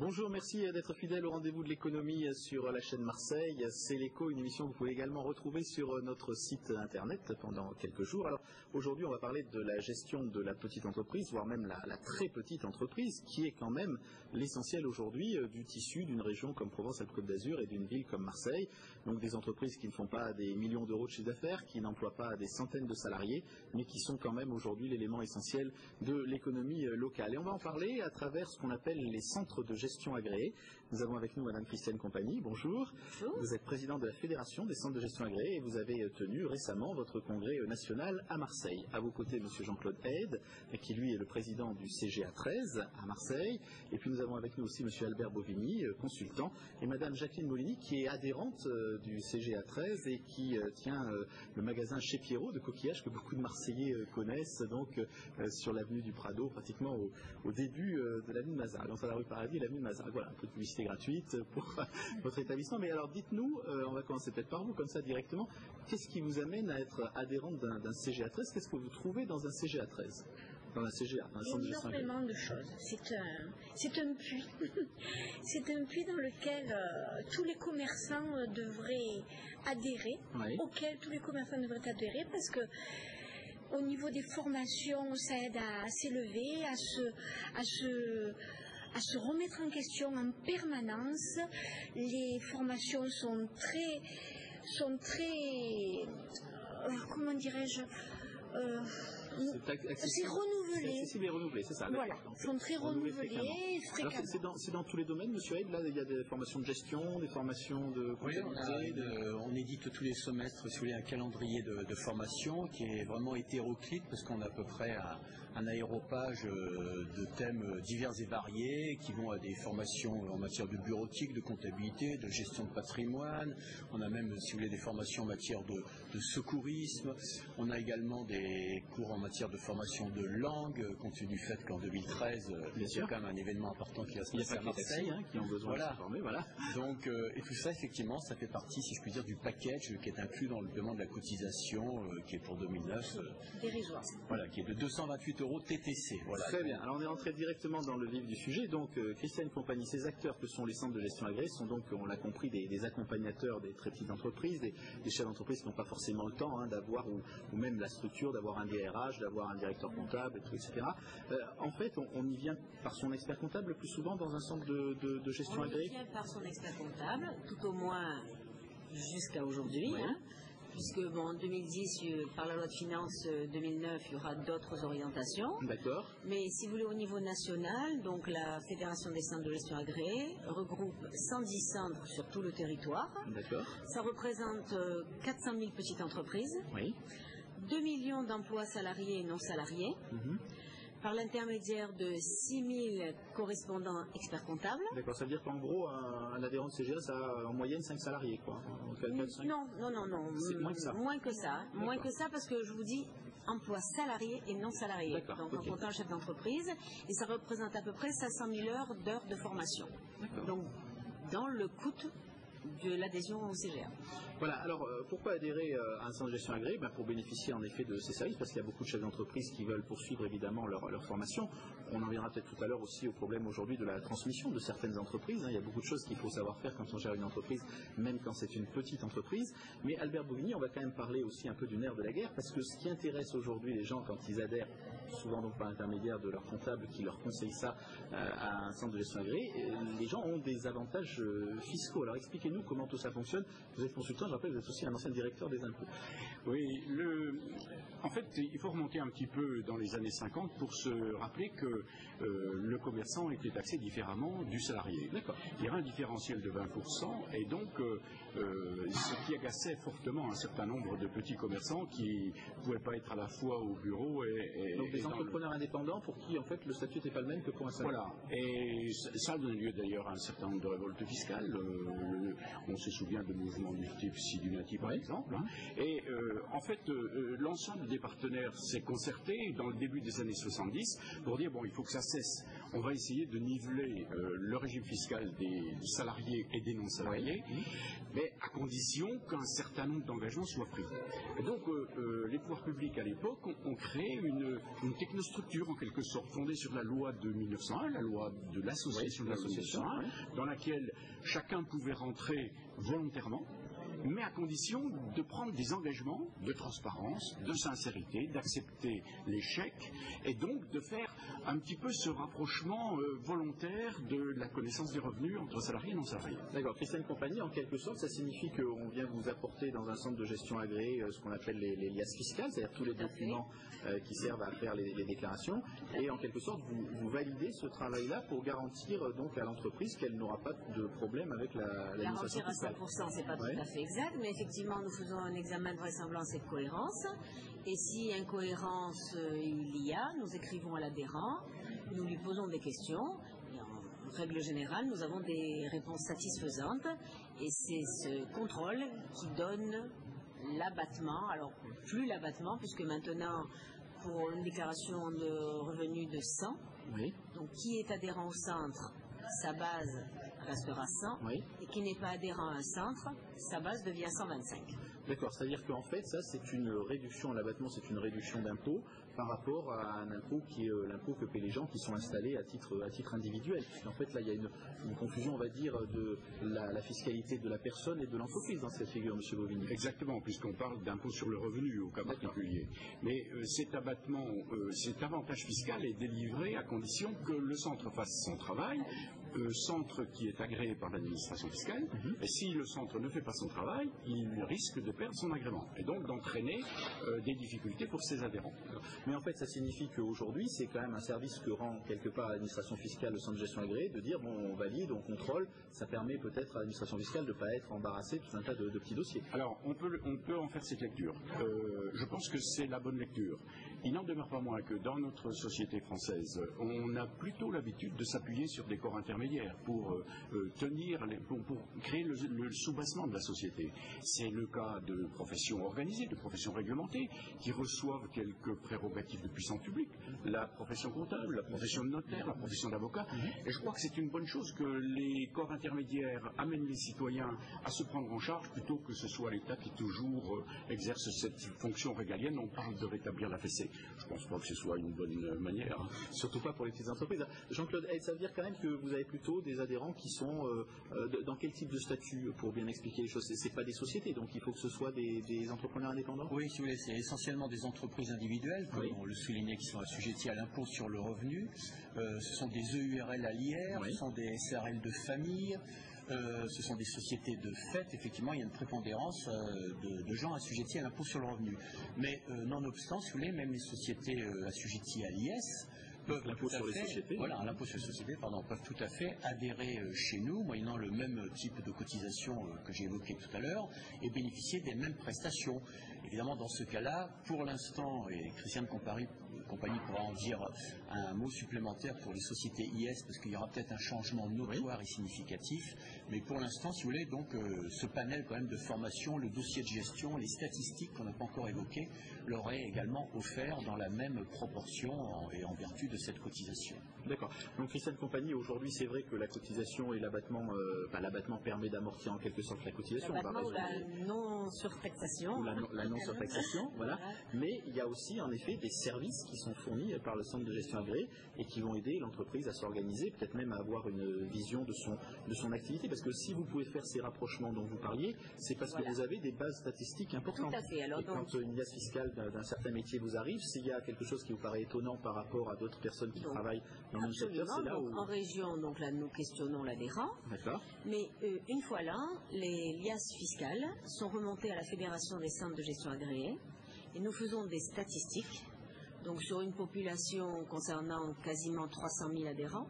Bonjour, merci d'être fidèle au rendez-vous de l'économie sur la chaîne Marseille. C'est l'écho, une émission que vous pouvez également retrouver sur notre site internet pendant quelques jours. Alors aujourd'hui, on va parler de la gestion de la petite entreprise, voire même la très petite entreprise, qui est quand même l'essentiel aujourd'hui du tissu d'une région comme Provence-Alpes-Côte d'Azur et d'une ville comme Marseille. Donc des entreprises qui ne font pas des millions d'euros de chiffre d'affaires, qui n'emploient pas des centaines de salariés, mais qui sont quand même aujourd'hui l'élément essentiel de l'économie locale. Et on va en parler à travers ce qu'on appelle les centres de gestion agréés. Nous avons avec nous Madame Christiane Compagnie. Bonjour. Bonjour. Vous êtes présidente de la Fédération des centres de gestion agréés et vous avez tenu récemment votre congrès national à Marseille. À vos côtés, Monsieur Jean-Claude Haide, qui lui est le président du CGA 13 à Marseille. Et puis nous avons avec nous aussi Monsieur Albert Bovigny, consultant, et Madame Jacqueline Molini, qui est adhérente du CGA 13 et qui tient le magasin Chez Pierrot de coquillages que beaucoup de Marseillais connaissent, donc sur l'avenue du Prado, pratiquement au début de l'avenue de Mazars. Donc à la rue Paradis et l'avenue de Mazars. Voilà, un peu de publicité gratuite pour votre établissement. Mais alors dites-nous, on va commencer peut-être par vous, comme ça directement, qu'est-ce qui vous amène à être adhérente d'un CGA 13? Qu'est-ce que vous trouvez dans un CGA 13? Dans la CGA, dans la centre de gestion agréée. Énormément de choses. C'est un puits. C'est un puits dans lequel tous les commerçants devraient adhérer, Oui. auquel tous les commerçants devraient adhérer, parce que au niveau des formations, ça aide à s'élever, à se remettre en question en permanence. Les formations sont très comment dirais-je, c'est renouvelé. C'est accessible et renouvelé, c'est ça. Voilà, sont très renouvelés fréquemment. C'est dans tous les domaines, Monsieur Haide. Là, il y a des formations de gestion, des formations de comptabilité. On édite tous les semestres, si vous voulez, un calendrier de formation qui est vraiment hétéroclite parce qu'on a à peu près un aéropage de thèmes divers et variés qui vont à des formations en matière de bureautique, de comptabilité, de gestion de patrimoine. On a même, si vous voulez, des formations en matière de secourisme. On a également des cours en matière de formation de langue, compte tenu du fait qu'en 2013, il y a quand même un événement important qui va se passer à Marseille. Qui ont besoin de se former, voilà. Donc, et tout ça, effectivement, ça fait partie, si je puis dire, du package qui est inclus dans le paiement de la cotisation qui est pour 2009. Dérisoire. Voilà, qui est de 228 € TTC. Voilà. Très bien. Alors on est entré directement dans le vif du sujet. Donc Christiane Compagnie, ces acteurs que sont les centres de gestion agréés sont donc, on l'a compris, des accompagnateurs des très petites entreprises, des chefs d'entreprise qui n'ont pas forcément le temps d'avoir, ou même la structure, d'avoir un DRH, d'avoir un directeur comptable, etc. En fait, on y vient par son expert comptable le plus souvent dans un centre de gestion agréée. On y vient par son expert comptable, tout au moins jusqu'à aujourd'hui. Oui. Puisque en 2010, par la loi de finances 2009, il y aura d'autres orientations. D'accord. Mais si vous voulez, au niveau national, donc la Fédération des centres de gestion agréés regroupe 110 centres sur tout le territoire. D'accord. Ça représente 400 000 petites entreprises, Oui. 2 millions d'emplois salariés et non salariés, par l'intermédiaire de 6 000 correspondants experts comptables. D'accord, ça veut dire qu'en gros, un adhérent de CGA, ça a en moyenne 5 salariés, quoi. Non. C'est moins que ça. Moins que ça, parce que je vous dis emploi salariés et non salariés. D'accord, Donc ok. en comptant le chef d'entreprise, et ça représente à peu près 500 000 d'heures de formation. D'accord. Donc dans le coût de l'adhésion au CGA. Voilà, alors pourquoi adhérer à un centre de gestion agréé? Pour bénéficier en effet de ces services, parce qu'il y a beaucoup de chefs d'entreprise qui veulent poursuivre évidemment leur formation. On en viendra peut-être tout à l'heure aussi au problème aujourd'hui de la transmission de certaines entreprises. Il y a beaucoup de choses qu'il faut savoir faire quand on gère une entreprise, même quand c'est une petite entreprise. Mais Albert Bovigny, on va quand même parler aussi un peu du nerf de la guerre, parce que ce qui intéresse aujourd'hui les gens quand ils adhèrent, souvent donc par l'intermédiaire de leur comptable qui leur conseille ça à un centre de gestion agréé, les gens ont des avantages fiscaux. Alors expliquez-nous comment tout ça fonctionne. Vous êtes consultant, je rappelle, vous êtes aussi un ancien directeur des impôts. Oui, en fait, il faut remonter un petit peu dans les années 50 pour se rappeler que le commerçant était taxé différemment du salarié. D'accord. Il y avait un différentiel de 20%, et donc ce qui agaçait fortement un certain nombre de petits commerçants qui ne pouvaient pas être à la fois au bureau et donc des entrepreneurs indépendants pour qui en fait le statut n'était pas le même que pour un salarié. Voilà, et ça a donné lieu d'ailleurs à un certain nombre de révoltes fiscales. On se souvient de mouvements du type Sidunati par exemple. Et en fait, l'ensemble des partenaires s'est concerté dans le début des années 70 pour dire bon, il faut que ça cesse. On va essayer de niveler le régime fiscal des salariés et des non-salariés, mais à condition qu'un certain nombre d'engagements soient pris. Et donc, les pouvoirs publics à l'époque ont créé une technostructure en quelque sorte fondée sur la loi de 1901, la loi de l'association de l'association, dans laquelle chacun pouvait rentrer volontairement, mais à condition de prendre des engagements de transparence, de sincérité, d'accepter l'échec et donc de faire un petit peu ce rapprochement volontaire de la connaissance des revenus entre salariés et non-salariés. D'accord. Christiane Compagnie, en quelque sorte, ça signifie qu'on vient vous apporter dans un centre de gestion agréé ce qu'on appelle les liasses fiscales, c'est-à-dire tous les documents qui servent à faire les déclarations, et en quelque sorte vous validez ce travail-là pour garantir donc à l'entreprise qu'elle n'aura pas de problème avec l'administration fiscale. Garantir à 100%, c'est pas tout à fait exact, mais effectivement nous faisons un examen de vraisemblance et de cohérence, et si incohérence il y a, nous écrivons à l'adhérent, nous lui posons des questions, et en règle générale nous avons des réponses satisfaisantes, et c'est ce contrôle qui donne l'abattement, alors plus l'abattement puisque maintenant pour une déclaration de revenus de 100, donc qui est adhérent au centre, sa base restera 100, et qui n'est pas adhérent à un centre, sa base devient 125. D'accord, c'est-à-dire qu'en fait, ça c'est une réduction, l'abattement c'est une réduction d'impôt par rapport à un impôt qui est l'impôt que paient les gens qui sont installés à titre individuel. Puisqu'en fait, là il y a une confusion, on va dire, de la fiscalité de la personne et de l'entreprise dans cette figure, M. Bovigny. Exactement, puisqu'on parle d'impôt sur le revenu au cas particulier. Mais cet abattement, cet avantage fiscal est délivré à condition que le centre fasse son travail, centre qui est agréé par l'administration fiscale, et si le centre ne fait pas son travail, il risque de perdre son agrément, et donc d'entraîner des difficultés pour ses adhérents. Mais en fait, ça signifie qu'aujourd'hui, c'est quand même un service que rend quelque part l'administration fiscale, le centre de gestion agréé, de dire, bon, on valide, on contrôle, ça permet peut-être à l'administration fiscale de ne pas être embarrassée de tout un tas de petits dossiers. Alors, on peut en faire cette lecture. Je pense que c'est la bonne lecture. Il n'en demeure pas moins que dans notre société française, on a plutôt l'habitude de s'appuyer sur des corps intermédiaires pour pour créer le soubassement de la société. C'est le cas de professions organisées, de professions réglementées, qui reçoivent quelques prérogatives de puissance publique, la profession comptable, la profession de notaire, la profession d'avocat. Et je crois que c'est une bonne chose que les corps intermédiaires amènent les citoyens à se prendre en charge plutôt que ce soit l'État qui toujours exerce cette fonction régalienne. On parle de rétablir la fessée. Je ne pense pas que ce soit une bonne manière. Surtout pas pour les petites entreprises. Jean-Claude Hay, ça veut dire quand même que vous avez plutôt des adhérents qui sont dans quel type de statut, pour bien expliquer les choses? C'est pas des sociétés, donc il faut que ce soit des entrepreneurs indépendants? Oui, si vous voulez, c'est essentiellement des entreprises individuelles, comme on le soulignait, qui sont assujetties à l'impôt sur le revenu. Ce sont des EURL à l'IR, ce sont des SRL de famille. Ce sont des sociétés de fait, effectivement, il y a une prépondérance de gens assujettis à l'impôt sur le revenu. Mais nonobstant, si vous voulez, même les sociétés assujetties à l'IS peuvent l'impôt sur les sociétés. Voilà, l'impôt sur les sociétés, peuvent tout à fait adhérer chez nous, moyennant le même type de cotisation que j'ai évoqué tout à l'heure, et bénéficier des mêmes prestations. Évidemment, dans ce cas-là, pour l'instant, et Christiane Compagnie pourra en dire un mot supplémentaire pour les sociétés IS, parce qu'il y aura peut-être un changement notoire et significatif, mais pour l'instant, si vous voulez, donc ce panel quand même de formation, le dossier de gestion, les statistiques qu'on n'a pas encore évoquées, leur est également offert dans la même proportion et en vertu de cette cotisation. D'accord. Donc Christiane Compagnie, aujourd'hui, c'est vrai que la cotisation et l'abattement, l'abattement permet d'amortir en quelque sorte la cotisation. L'abattement ou la non-surtaxation. Ou la non-surtaxation, voilà. Mais il y a aussi, en effet, des services qui sont fournis par le centre de gestion agréé et qui vont aider l'entreprise à s'organiser, peut-être même à avoir une vision de son activité. Parce que si vous pouvez faire ces rapprochements dont vous parliez, c'est parce que vous avez des bases statistiques importantes. Tout à fait. Alors, et quand une liasse fiscale d'un certain métier vous arrive, s'il y a quelque chose qui vous paraît étonnant par rapport à d'autres personnes qui travaillent dans le même secteur, c'est là où... En région, donc là, nous questionnons l'adhérent. D'accord. Mais une fois là, les liasses fiscales sont remontées à la Fédération des centres de gestion agréés et nous faisons des statistiques. Donc sur une population concernant quasiment 300 000 adhérents,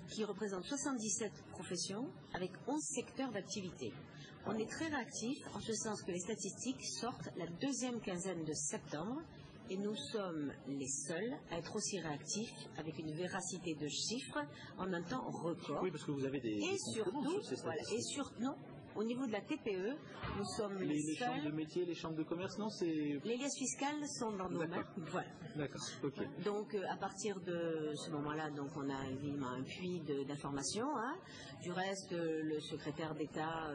qui représente 77 professions avec 11 secteurs d'activité. On est très réactif en ce sens que les statistiques sortent la deuxième quinzaine de septembre Et nous sommes les seuls à être aussi réactifs, avec une véracité de chiffres, en un temps record. Oui, parce que vous avez des concurrents sur ces statistiques. Non, au niveau de la TPE, nous sommes les seuls. Les chambres de métier, les chambres de commerce, non, c'est... Les liasses fiscales sont dans nos mains. Voilà. D'accord, ok. Donc, à partir de ce moment-là, donc, on a évidemment un puits d'informations. Hein. Du reste, le secrétaire d'État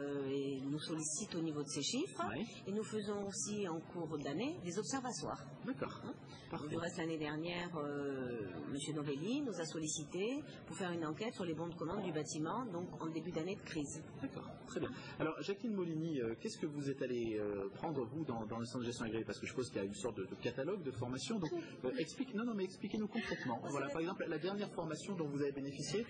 nous sollicite au niveau de ces chiffres. Ouais. Et nous faisons aussi, en cours d'année, des observatoires. D'accord. Hein. Parfait. Du reste, l'année dernière, M. Novelli nous a sollicité pour faire une enquête sur les bons de commande du bâtiment, donc en début d'année de crise. D'accord, très bien. Alors, Jacqueline Molini, qu'est-ce que vous êtes allé prendre, vous, dans le centre de gestion agréée? Parce que je suppose qu'il y a une sorte de catalogue de formation. Donc, expliquez-nous concrètement. Voilà, par exemple, la dernière formation dont vous avez bénéficié,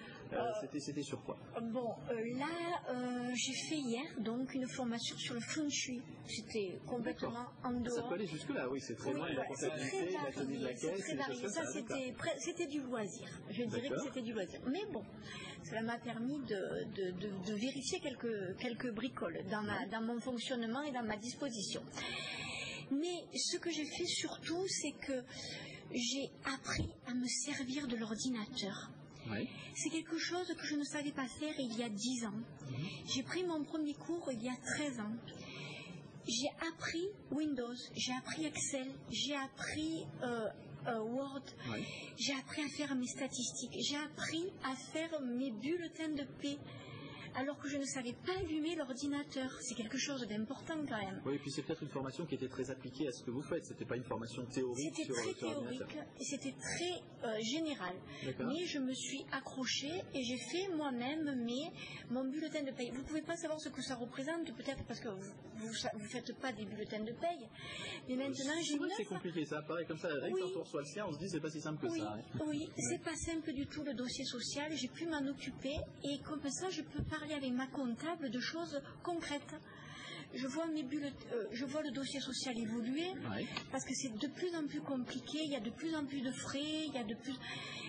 c'était sur quoi? Bon, là, j'ai fait hier donc une formation sur le feng shui. C'était complètement en dehors. Ça peut aller jusque-là, oui, c'est très loin. Oui, La comptabilité, la tenue de la caisse, très varié. Ça, c'était du loisir. Je dirais que c'était du loisir. Mais bon, cela m'a permis de vérifier quelques bricoles dans mon fonctionnement et dans ma disposition. Mais ce que j'ai fait surtout, c'est que j'ai appris à me servir de l'ordinateur. Oui. C'est quelque chose que je ne savais pas faire il y a 10 ans. J'ai pris mon premier cours il y a 13 ans. J'ai appris Windows, j'ai appris Excel, j'ai appris Word, j'ai appris à faire mes statistiques, j'ai appris à faire mes bulletins de paie, alors que je ne savais pas allumer l'ordinateur. C'est quelque chose d'important quand même. Oui, et puis c'est peut-être une formation qui était très appliquée à ce que vous faites. C'était pas une formation théorique. C'était très théorique et c'était très général. Mais je me suis accrochée et j'ai fait moi-même mon bulletin de paye. Vous ne pouvez pas savoir ce que ça représente, peut-être parce que vous ne faites pas des bulletins de paye. Mais maintenant, j'ai c'est compliqué, ça apparaît comme ça. Quand on reçoit le sien, on se dit c'est pas si simple que ça. Hein. Oui, c'est pas simple du tout le dossier social. J'ai pu m'en occuper et comme ça, je peux parler avec ma comptable de choses concrètes. Je vois le dossier social évoluer parce que c'est de plus en plus compliqué, il y a de plus en plus de frais,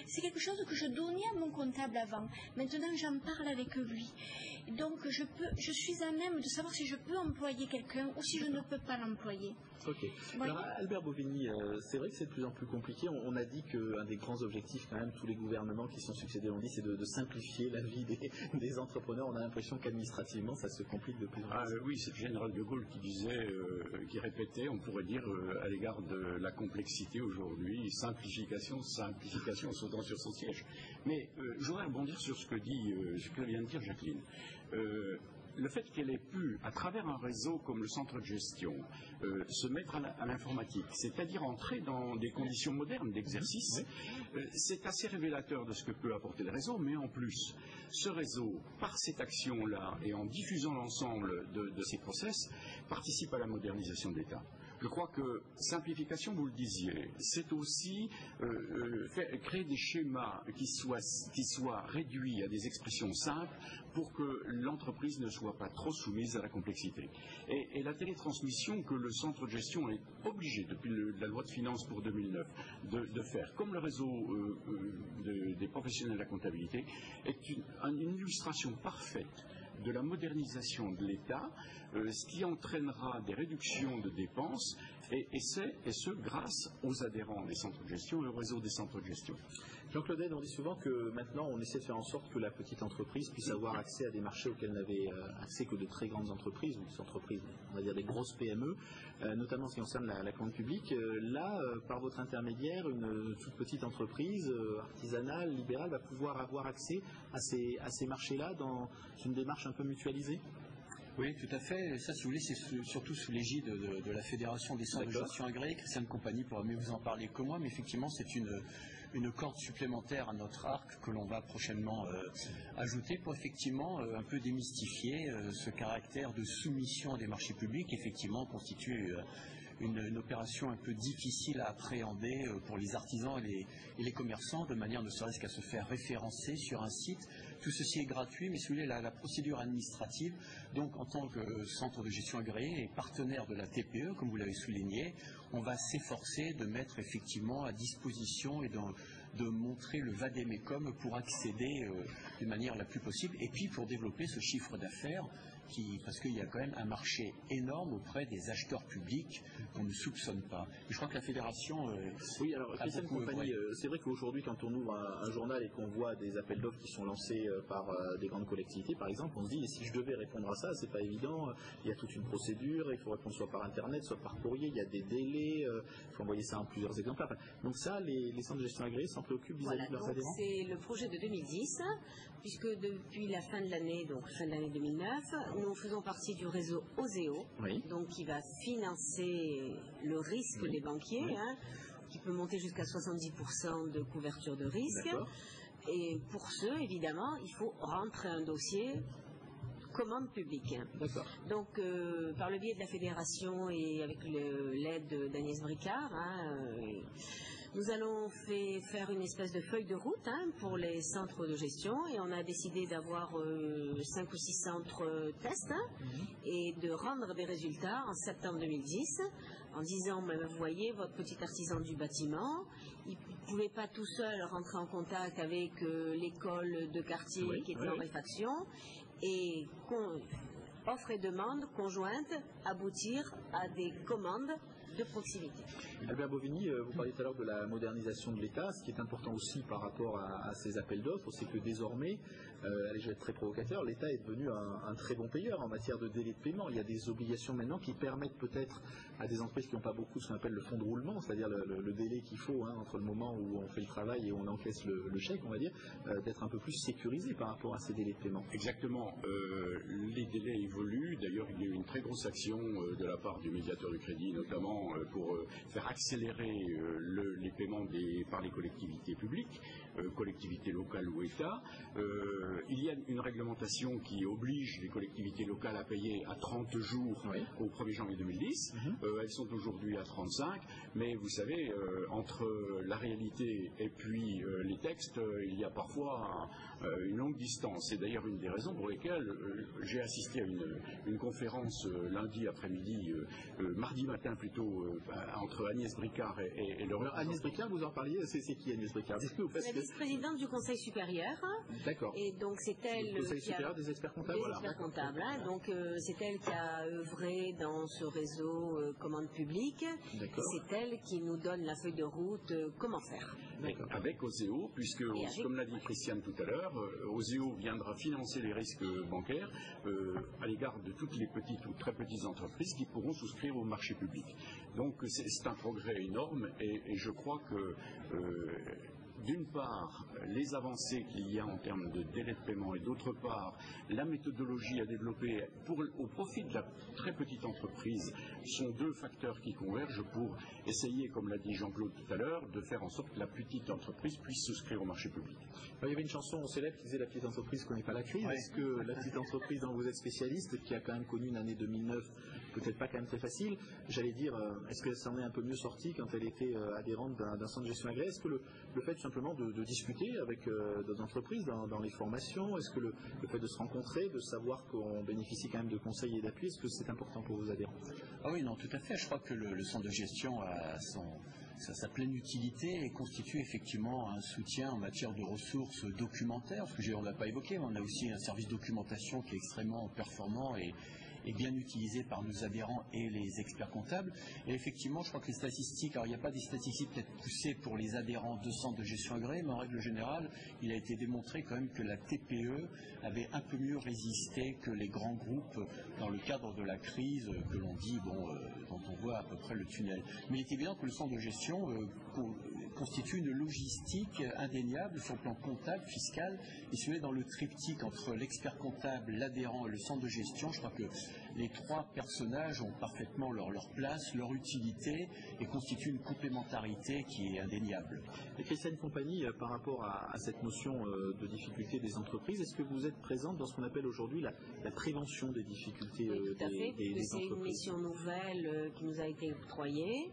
c'est quelque chose que je donnais à mon comptable avant. Maintenant, j'en parle avec lui. Donc, je suis à même de savoir si je peux employer quelqu'un ou si je ne peux pas l'employer. Ok. Alors, Albert Bovigny, c'est vrai que c'est de plus en plus compliqué. On a dit qu'un des grands objectifs, quand même, tous les gouvernements qui sont succédés l'ont dit, c'est de simplifier la vie des entrepreneurs. On a l'impression qu'administrativement, ça se complique de plus en plus. Oui, c'est le général de Gaulle qui disait, qui répétait, on pourrait dire, à l'égard de la complexité aujourd'hui, simplification, sautant sur son siège. Mais je voudrais rebondir sur ce que vient de dire Jacqueline. Le fait qu'elle ait pu, à travers un réseau comme le centre de gestion, se mettre à l'informatique, c'est-à-dire entrer dans des conditions modernes d'exercice, c'est assez révélateur de ce que peut apporter le réseau, mais en plus, ce réseau, par cette action-là et en diffusant l'ensemble de ces process, participe à la modernisation de l'État. Je crois que simplification, vous le disiez, c'est aussi créer des schémas qui soient réduits à des expressions simples pour que l'entreprise ne soit pas trop soumise à la complexité. Et la télétransmission que le centre de gestion est obligé, depuis la loi de finances pour 2009, de faire, comme le réseau des professionnels de la comptabilité, est une illustration parfaite de la modernisation de l'État, ce qui entraînera des réductions de dépenses, et ce grâce aux adhérents des centres de gestion et au réseau des centres de gestion. Jean-Claude Heyd, on dit souvent que maintenant on essaie de faire en sorte que la petite entreprise puisse avoir accès à des marchés auxquels n'avaient accès que de très grandes entreprises, ou des entreprises, on va dire des grosses PME, notamment en ce qui concerne la commande publique. Là, par votre intermédiaire, une toute petite entreprise artisanale, libérale, va pouvoir avoir accès à ces marchés-là dans une démarche un peu mutualisée? Oui, tout à fait. Et ça, si vous voulez, c'est surtout sous l'égide de la Fédération des centres de gestion agréés. Christiane Compagnie pourra mieux vous en parler que moi, mais effectivement, c'est une corde supplémentaire à notre arc que l'on va prochainement ajouter pour effectivement un peu démystifier ce caractère de soumission à des marchés publics, qui effectivement constitue une opération un peu difficile à appréhender pour les artisans et les commerçants, de manière ne serait-ce qu'à se faire référencer sur un site. Tout ceci est gratuit, mais si vous voulez, la procédure administrative, donc en tant que centre de gestion agréé et partenaire de la TPE, comme vous l'avez souligné, on va s'efforcer de mettre effectivement à disposition et de montrer le vadémécum pour accéder de manière la plus possible, et puis pour développer ce chiffre d'affaires, parce qu'il y a quand même un marché énorme auprès des acheteurs publics qu'on ne soupçonne pas. Et je crois que la fédération oui, alors Christiane Compagnie, c'est vrai qu'aujourd'hui quand on ouvre un journal et qu'on voit des appels d'offres qui sont lancés par des grandes collectivités par exemple, on se dit, et si je devais répondre à ça, c'est pas évident, il y a toute une procédure, il faut répondre soit par internet, soit par courrier, il y a des délais, il faut envoyer ça en plusieurs exemplaires. Donc ça, les centres de gestion agréés s'en préoccupent vis-à-vis de leurs adhérents. C'est le projet de 2010, puisque depuis la fin de l'année, donc fin de l'année 2009, nous faisons partie du réseau OSEO, donc qui va financer le risque des banquiers, qui peut monter jusqu'à 70% de couverture de risque. Et pour ce, évidemment, il faut rentrer un dossier commande publique. Donc, par le biais de la fédération et avec l'aide d'Agnès Bricard, nous allons faire une espèce de feuille de route pour les centres de gestion, et on a décidé d'avoir 5 ou 6 centres tests et de rendre des résultats en septembre 2010 en disant, vous voyez, votre petit artisan du bâtiment, il ne pouvait pas tout seul rentrer en contact avec l'école de quartier qui était en réfaction, et offre et demande conjointe aboutir à des commandes de proximité. Albert Bovigny, vous parliez tout à l'heure de la modernisation de l'État. Ce qui est important aussi par rapport à ces appels d'offres, c'est que désormais, allez, je vais être très provocateur, l'État est devenu un très bon payeur en matière de délai de paiement. Il y a des obligations maintenant qui permettent peut-être à des entreprises qui n'ont pas beaucoup ce qu'on appelle le fonds de roulement, c'est-à-dire le délai qu'il faut entre le moment où on fait le travail et où on encaisse le chèque, on va dire, d'être un peu plus sécurisé par rapport à ces délais de paiement. Exactement. Les délais évoluent. D'ailleurs, il y a eu une très grosse action de la part du médiateur du crédit, notamment pour faire accélérer les paiements par les collectivités publiques, collectivités locales ou État. Il y a une réglementation qui oblige les collectivités locales à payer à 30 jours au 1er janvier 2010. Elles sont aujourd'hui à 35, mais vous savez, entre la réalité et puis les textes, il y a parfois une longue distance. C'est d'ailleurs une des raisons pour lesquelles j'ai assisté à une conférence lundi après-midi, mardi matin plutôt, entre Agnès Bricard et le... Alors, Agnès Bricard, vous en parliez, c'est qui Agnès Bricard? La vice-présidente du Conseil supérieur. D'accord. Et donc c'est elle le Conseil supérieur des experts comptables. Des experts comptables. Donc c'est elle qui a œuvré dans ce réseau commande publique. C'est elle qui nous donne la feuille de route comment faire. Avec OSEO, puisque, comme l'a dit Christiane tout à l'heure, OSEO viendra financer les risques bancaires à l'égard de toutes les petites ou très petites entreprises qui pourront souscrire au marché public. Donc c'est un progrès énorme, et je crois que d'une part, les avancées qu'il y a en termes de délai de paiement, et d'autre part, la méthodologie à développer au profit de la très petite entreprise sont deux facteurs qui convergent pour essayer, comme l'a dit Jean-Claude tout à l'heure, de faire en sorte que la petite entreprise puisse souscrire au marché public. Il y avait une chanson célèbre qui disait « La petite entreprise ne connaît pas la crise ». Est-ce que la petite entreprise dont vous êtes spécialiste, qui a quand même connu une année 2009 peut-être pas quand même très facile, j'allais dire, est-ce qu'elle s'en est un peu mieux sortie quand elle était adhérente d'un centre de gestion agréé? Est-ce que le fait tout simplement de discuter avec d'autres entreprises dans les formations, est-ce que le fait de se rencontrer, de savoir qu'on bénéficie quand même de conseils et d'appui, est-ce que c'est important pour vos adhérents? Ah oui, non, tout à fait. Je crois que le centre de gestion a sa pleine utilité et constitue effectivement un soutien en matière de ressources documentaires, parce que on ne l'a pas évoqué, mais on a aussi un service documentation qui est extrêmement performant et bien utilisé par nos adhérents et les experts comptables. Et effectivement, je crois que les statistiques, alors il n'y a pas des statistiques peut-être poussées pour les adhérents de centres de gestion agréés, mais en règle générale, il a été démontré quand même que la TPE avait un peu mieux résisté que les grands groupes dans le cadre de la crise que l'on dit, dont on voit à peu près le tunnel. Mais il est évident que le centre de gestion constitue une logistique indéniable sur le plan comptable, fiscal, et celui dans le triptyque entre l'expert comptable, l'adhérent et le centre de gestion. Je crois que les trois personnages ont parfaitement leur place, leur utilité, et constituent une complémentarité qui est indéniable. Et Christiane Compagnie, par rapport à cette notion de difficulté des entreprises, est-ce que vous êtes présente dans ce qu'on appelle aujourd'hui la prévention des difficultés des entreprises? C'est une mission nouvelle qui nous a été octroyée.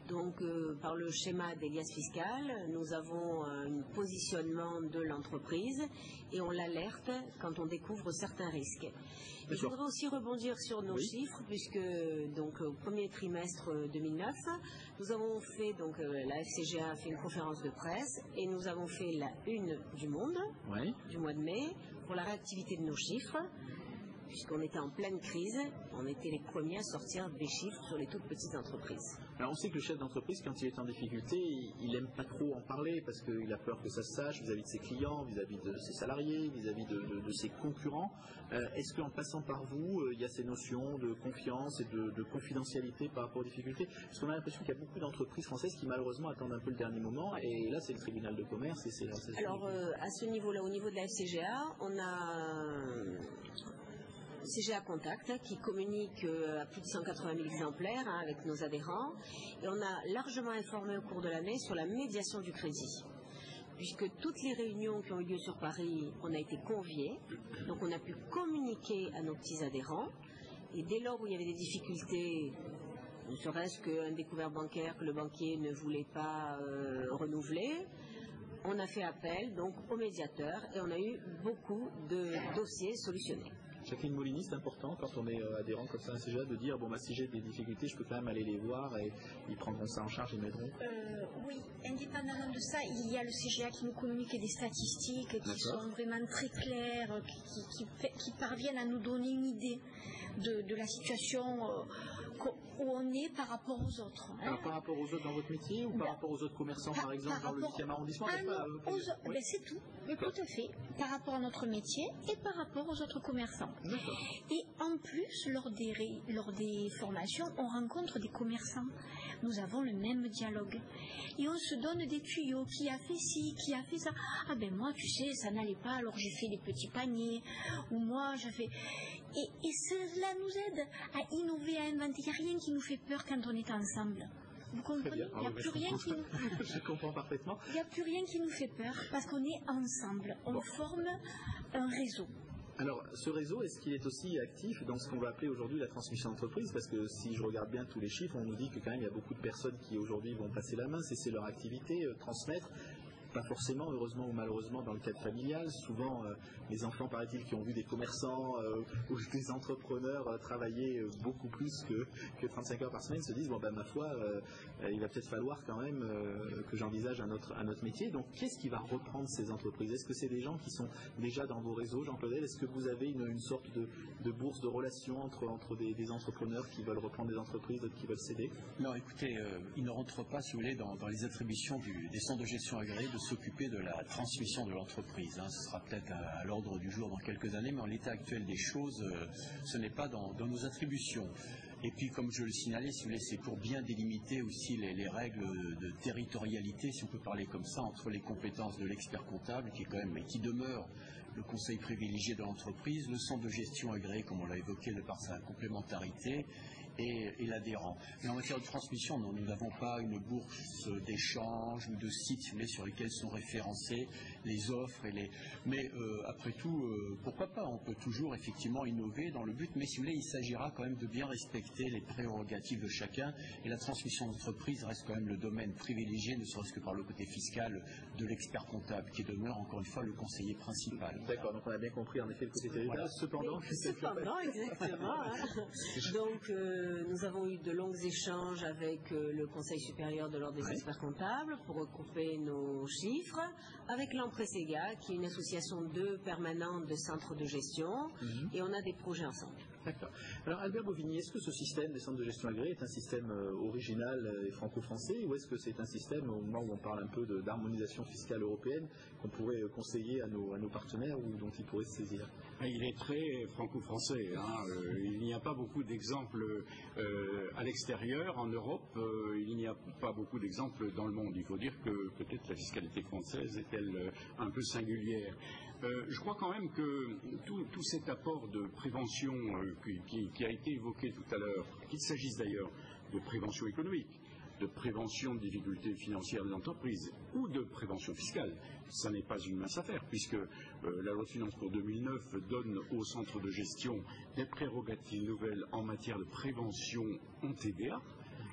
Donc, par le schéma des liasses fiscales, nous avons un positionnement de l'entreprise et on l'alerte quand on découvre certains risques. Je voudrais aussi rebondir sur nos chiffres, puisque donc, au premier trimestre 2009, nous avons fait, donc la FCGA a fait une conférence de presse et nous avons fait la une du Monde du mois de mai pour la réactivité de nos chiffres. Puisqu'on était en pleine crise, on était les premiers à sortir des chiffres sur les toutes petites entreprises. Alors on sait que le chef d'entreprise, quand il est en difficulté, il n'aime pas trop en parler parce qu'il a peur que ça se sache vis-à-vis de ses clients, vis-à-vis de ses salariés, vis-à-vis de ses concurrents. Est-ce qu'en passant par vous, il y a ces notions de confiance et de confidentialité par rapport aux difficultés? Parce qu'on a l'impression qu'il y a beaucoup d'entreprises françaises qui malheureusement attendent un peu le dernier moment, et là c'est le tribunal de commerce et c'est... Alors à ce niveau-là, au niveau de la FCGA, on a... CGA Contact qui communique à plus de 180 000 exemplaires avec nos adhérents, et on a largement informé au cours de l'année sur la médiation du crédit, puisque toutes les réunions qui ont eu lieu sur Paris, on a été conviés, donc on a pu communiquer à nos petits adhérents, et dès lors où il y avait des difficultés, ne serait-ce qu'un découvert bancaire que le banquier ne voulait pas renouveler, on a fait appel donc au médiateur et on a eu beaucoup de dossiers solutionnés. Jacqueline Molini, c'est important quand on est adhérent comme ça à un CGA de dire bon bah si j'ai des difficultés, je peux quand même aller les voir et ils prendront ça en charge et m'aideront. Oui, indépendamment de ça, il y a le CGA qui nous communique des statistiques qui sont vraiment très claires, qui parviennent à nous donner une idée de la situation où on est par rapport aux autres. Alors par rapport aux autres dans votre métier ou par rapport aux autres commerçants par exemple dans le 8e arrondissement c'est tout, tout à fait, par rapport à notre métier et par rapport aux autres commerçants. Et en plus, lors des formations, on rencontre des commerçants. Nous avons le même dialogue. Et on se donne des tuyaux. Qui a fait ci, qui a fait ça. Ah ben moi, tu sais, ça n'allait pas, alors j'ai fait des petits paniers. Ou moi, j'ai fait... Et cela nous aide à innover, à inventer. Il n'y a rien qui nous fait peur quand on est ensemble. Vous comprenez? Il n'y a plus rien qui nous... Je comprends parfaitement. Il n'y a plus rien qui nous fait peur parce qu'on est ensemble. On forme un réseau. Alors, ce réseau, est-ce qu'il est aussi actif dans ce qu'on va appeler aujourd'hui la transmission d'entreprise? Parce que si je regarde bien tous les chiffres, on nous dit que quand même il y a beaucoup de personnes qui aujourd'hui vont passer la main, cesser leur activité, transmettre. Pas forcément, heureusement ou malheureusement, dans le cadre familial. Souvent, les enfants, paraît-il, qui ont vu des commerçants ou des entrepreneurs travailler beaucoup plus que 35 heures par semaine, se disent, bon ben ma foi, il va peut-être falloir quand même que j'envisage un autre métier. Donc, qu'est-ce qui va reprendre ces entreprises? Est-ce que c'est des gens qui sont déjà dans vos réseaux, Jean-Claude? Est-ce que vous avez une sorte de bourse de relations entre des entrepreneurs qui veulent reprendre des entreprises, d'autres qui veulent céder? Non, écoutez, ils ne rentrent pas, si vous voulez, dans les attributions des centres de gestion agréés de s'occuper de la transmission de l'entreprise. Ce sera peut-être à l'ordre du jour dans quelques années, mais en l'état actuel des choses, ce n'est pas dans nos attributions. Et puis, comme je le signalais, si vous voulez, c'est pour bien délimiter aussi les règles de territorialité, si on peut parler comme ça, entre les compétences de l'expert comptable, qui demeure le conseil privilégié de l'entreprise, le centre de gestion agréé, comme on l'a évoqué, de par sa complémentarité, et l'adhérent. Mais en matière de transmission, nous n'avons pas une bourse d'échange ou de sites, si vous voulez, sur lesquels sont référencées les offres. Mais après tout, pourquoi pas? On peut toujours effectivement innover dans le but, mais si vous voulez, il s'agira quand même de bien respecter les prérogatives de chacun, et la transmission d'entreprise reste quand même le domaine privilégié, ne serait-ce que par le côté fiscal, de l'expert comptable, qui demeure encore une fois le conseiller principal. D'accord, donc on a bien compris en effet le côté territorial. Cependant, exactement. Donc, nous avons eu de longs échanges avec le Conseil supérieur de l'ordre des experts comptables pour regrouper nos chiffres, avec l'Empresega, qui est une association permanente de centres de gestion, et on a des projets ensemble. D'accord. Alors Albert Bovigny, est-ce que ce système des centres de gestion agréés est un système original et franco-français, ou est-ce que c'est un système, au moment où on parle un peu d'harmonisation fiscale européenne, qu'on pourrait conseiller à nos partenaires ou dont ils pourraient se saisir? Il est très franco-français. Il n'y a pas beaucoup d'exemples à l'extérieur, en Europe. Il n'y a pas beaucoup d'exemples dans le monde. Il faut dire que peut-être la fiscalité française est-elle un peu singulière. Je crois quand même que tout cet apport de prévention qui a été évoqué tout à l'heure, qu'il s'agisse d'ailleurs de prévention économique, de prévention de difficultés financières des entreprises ou de prévention fiscale, ça n'est pas une mince affaire, puisque la loi de finances pour 2009 donne aux centres de gestion des prérogatives nouvelles en matière de prévention en TVA,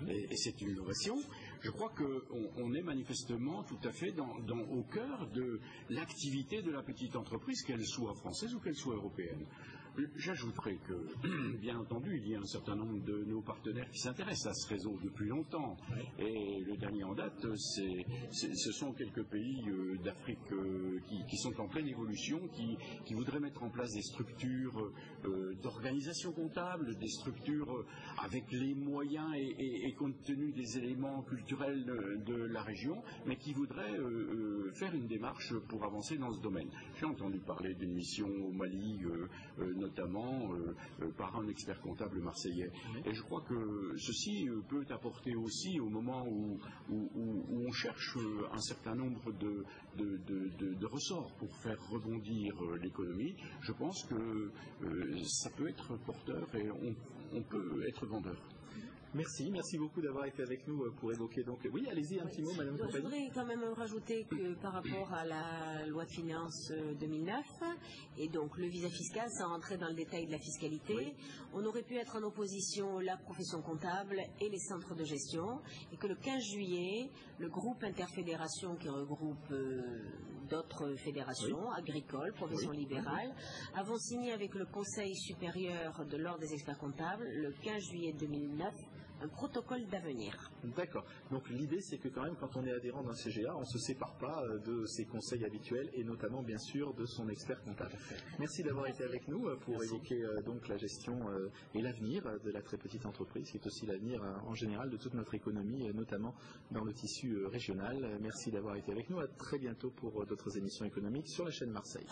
et c'est une innovation. Je crois qu'on est manifestement tout à fait au cœur de l'activité de la petite entreprise, qu'elle soit française ou qu'elle soit européenne. J'ajouterai que, bien entendu, il y a un certain nombre de nos partenaires qui s'intéressent à ce réseau depuis longtemps. Et le dernier en date, ce sont quelques pays d'Afrique qui sont en pleine évolution, qui voudraient mettre en place des structures d'organisation comptable, des structures avec les moyens et compte tenu des éléments culturels de la région, mais qui voudraient faire une démarche pour avancer dans ce domaine. J'ai entendu parler d'une mission au Mali, notamment par un expert comptable marseillais. Et je crois que ceci peut apporter aussi, au moment où on cherche un certain nombre de ressorts pour faire rebondir l'économie, je pense que ça peut être porteur et on peut être vendeur. Merci beaucoup d'avoir été avec nous pour évoquer donc. Oui, allez-y, un petit mot, Madame Compagnie. Je voudrais quand même rajouter que par rapport à la loi de finances 2009, et donc le visa fiscal, sans rentrer dans le détail de la fiscalité, on aurait pu être en opposition la profession comptable et les centres de gestion, et que le 15 juillet, le groupe Interfédération qui regroupe d'autres fédérations agricoles, professions libérales, avons signé avec le Conseil supérieur de l'Ordre des experts comptables le 15 juillet 2009 un protocole d'avenir. D'accord. Donc l'idée, c'est que quand même, quand on est adhérent d'un CGA, on ne se sépare pas de ses conseils habituels et notamment, bien sûr, de son expert comptable. Merci d'avoir été avec nous pour évoquer donc la gestion et l'avenir de la très petite entreprise, qui est aussi l'avenir en général de toute notre économie, notamment dans le tissu régional. Merci d'avoir été avec nous. À très bientôt pour d'autres émissions économiques sur la chaîne Marseille.